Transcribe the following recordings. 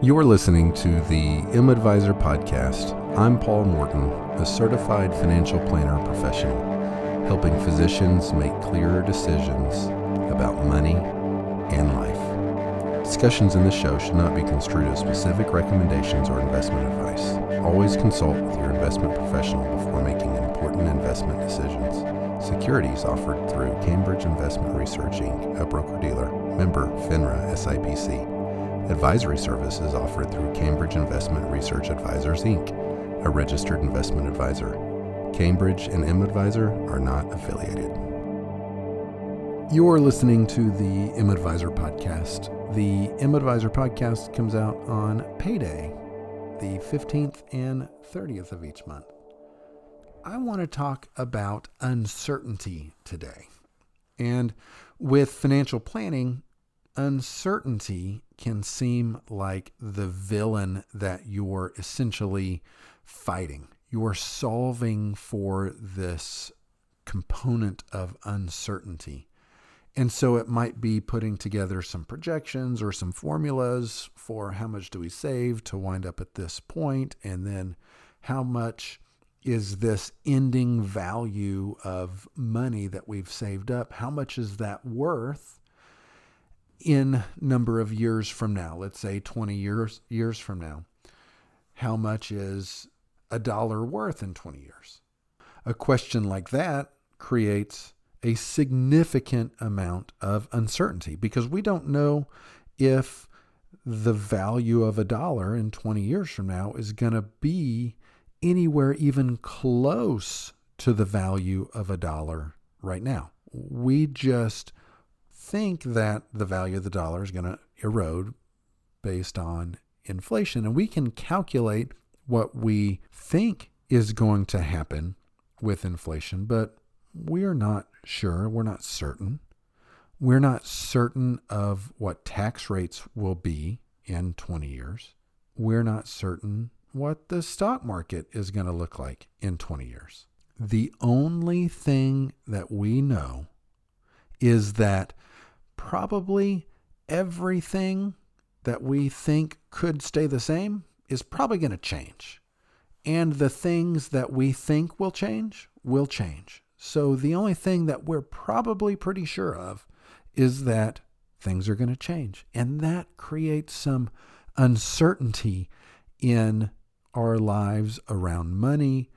You're listening to the M-Advisor podcast. I'm Paul Morton, a certified financial planner professional, helping physicians make clearer decisions about money and life. Discussions in this show should not be construed as specific recommendations or investment advice. Always consult with your investment professional before making important investment decisions. Securities offered through Cambridge Investment Research, Inc., a broker-dealer, member FINRA SIPC. Advisory services offered through Cambridge Investment Research Advisors, Inc., a registered investment advisor. Cambridge and M-Advisor are not affiliated. You're listening to the M-Advisor podcast. The M-Advisor podcast comes out on payday, the 15th and 30th of each month. I want to talk about uncertainty today. And with financial planning, uncertainty can seem like the villain that you're essentially fighting. You're solving for this component of uncertainty. And so it might be putting together some projections or some formulas for how much do we save to wind up at this point, and then how much is this ending value of money that we've saved up, how much is that worth in number of years from now? Let's say 20 years from now. How much is $1 worth in 20 years? A question like that creates a significant amount of uncertainty because we don't know if the value of $1 in 20 years from now is going to be anywhere even close to the value of $1 right now. We just think that the value of the dollar is going to erode based on inflation. And we can calculate what we think is going to happen with inflation, but we are not sure. We're not certain. We're not certain of what tax rates will be in 20 years. We're not certain what the stock market is going to look like in 20 years. The only thing that we know is that probably everything that we think could stay the same is probably going to change. And the things that we think will change will change. So the only thing that we're probably pretty sure of is that things are going to change. And that creates some uncertainty in our lives around money,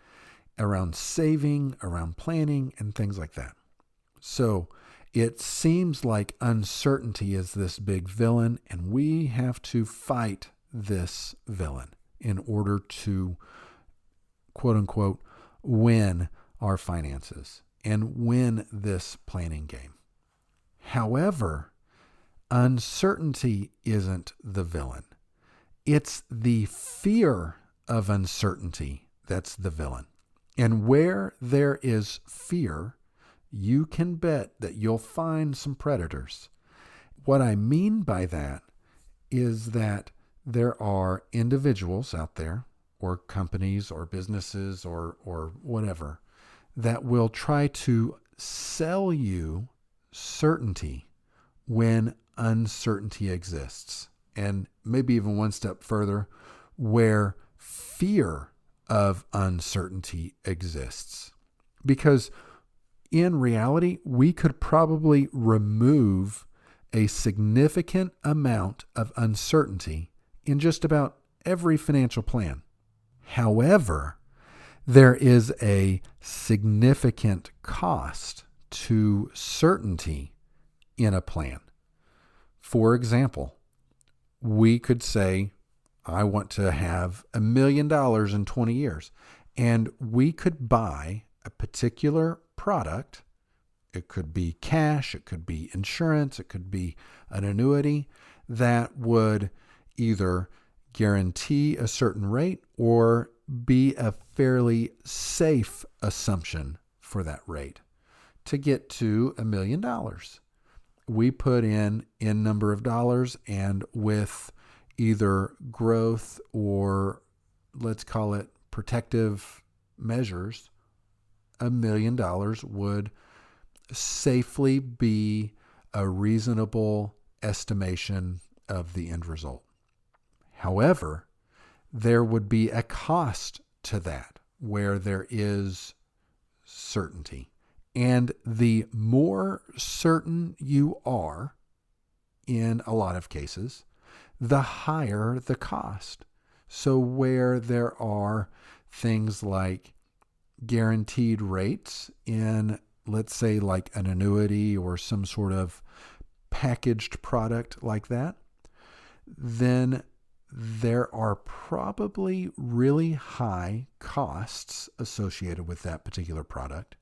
around saving, around planning, and things like that. So it seems like uncertainty is this big villain, and we have to fight this villain in order to, quote unquote, win our finances and win this planning game. However, uncertainty isn't the villain. It's the fear of uncertainty that's the villain. And where there is fear, you can bet that you'll find some predators. What I mean by that is that there are individuals out there, or companies, or businesses, or whatever, that will try to sell you certainty when uncertainty exists. And maybe even one step further, where fear of uncertainty exists. Because in reality, we could probably remove a significant amount of uncertainty in just about every financial plan. However, there is a significant cost to certainty in a plan. For example, we could say, I want to have $1 million in 20 years. And we could buy a particular product. It could be cash, it could be insurance, it could be an annuity that would either guarantee a certain rate or be a fairly safe assumption for that rate to get to $1 million. We put in number of dollars, and with either growth or, let's call it, protective measures, $1 million would safely be a reasonable estimation of the end result. However, there would be a cost to that where there is certainty. And the more certain you are, in a lot of cases, the higher the cost. So where there are things like guaranteed rates in, let's say, like an annuity or some sort of packaged product like that, then there are probably really high costs associated with that particular product.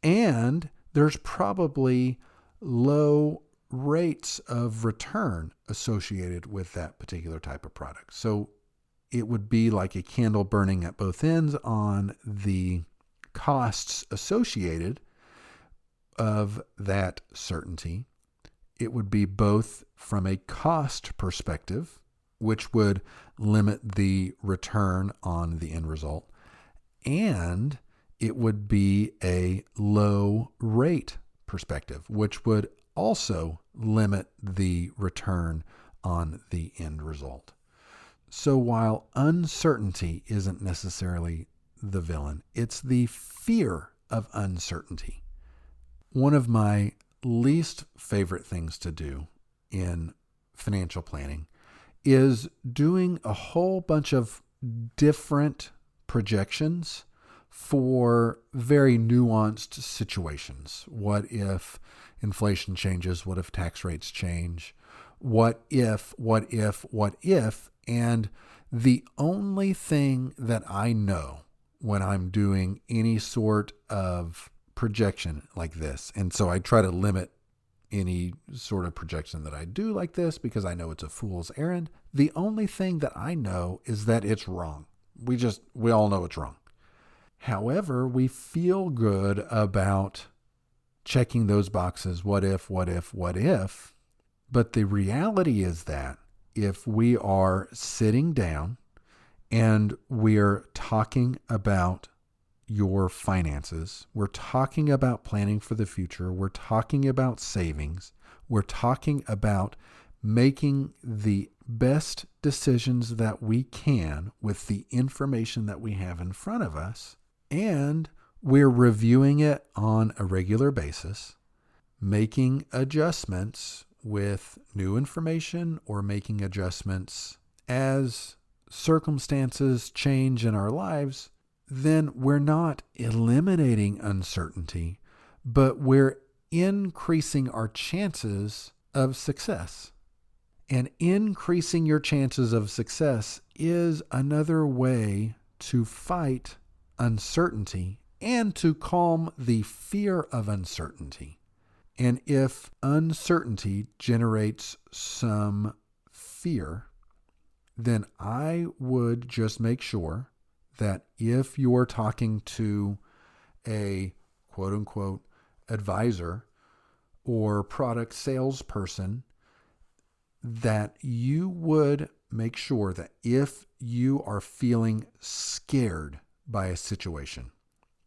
And there's probably low rates of return associated with that particular type of product. So it would be like a candle burning at both ends on the costs associated of that certainty. It would be both from a cost perspective, which would limit the return on the end result, and it would be a low rate perspective, which would also limit the return on the end result. So while uncertainty isn't necessarily the villain, it's the fear of uncertainty. One of my least favorite things to do in financial planning is doing a whole bunch of different projections for very nuanced situations. What if inflation changes? What if tax rates change? What if? And the only thing that I know when I'm doing any sort of projection like this, and so I try to limit any sort of projection that I do like this because I know it's a fool's errand. The only thing that I know is that it's wrong. We all know it's wrong. However, we feel good about checking those boxes. What if? But the reality is that if we are sitting down and we're talking about your finances, we're talking about planning for the future, we're talking about savings, we're talking about making the best decisions that we can with the information that we have in front of us, and we're reviewing it on a regular basis, making adjustments with new information or making adjustments as circumstances change in our lives, then we're not eliminating uncertainty, but we're increasing our chances of success. And increasing your chances of success is another way to fight uncertainty and to calm the fear of uncertainty. And if uncertainty generates some fear, then I would just make sure that if you're talking to a quote unquote advisor or product salesperson, that you would make sure that if you are feeling scared by a situation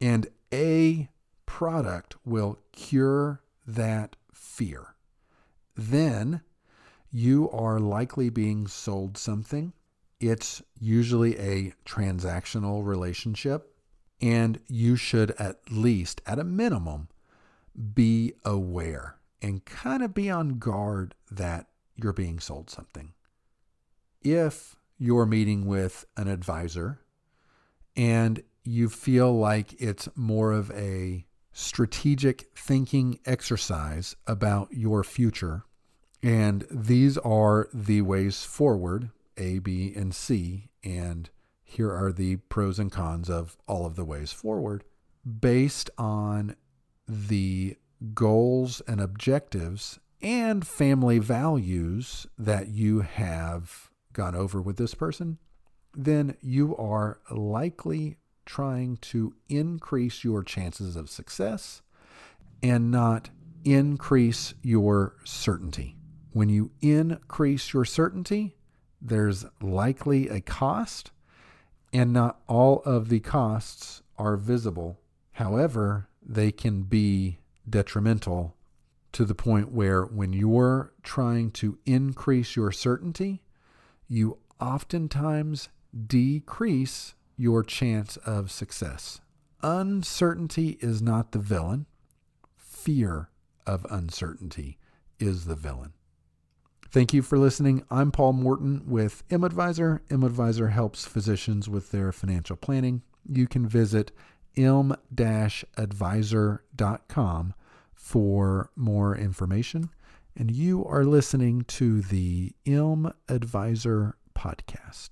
and a product will cure that fear, then you are likely being sold something. It's usually a transactional relationship, and you should at least, at a minimum, be aware and kind of be on guard that you're being sold something. If you're meeting with an advisor and you feel like it's more of a strategic thinking exercise about your future, and these are the ways forward, A, B, and C, and here are the pros and cons of all of the ways forward, based on the goals and objectives and family values that you have gone over with this person, then you are likely trying to increase your chances of success and not increase your certainty. When you increase your certainty, there's likely a cost, and not all of the costs are visible. However, they can be detrimental to the point where when you're trying to increase your certainty, you oftentimes decrease your chance of success. Uncertainty is not the villain. Fear of uncertainty is the villain. Thank you for listening. I'm Paul Morton with mAdvisor. mAdvisor helps physicians with their financial planning. You can visit m-advisor.com for more information. And you are listening to the mAdvisor podcast.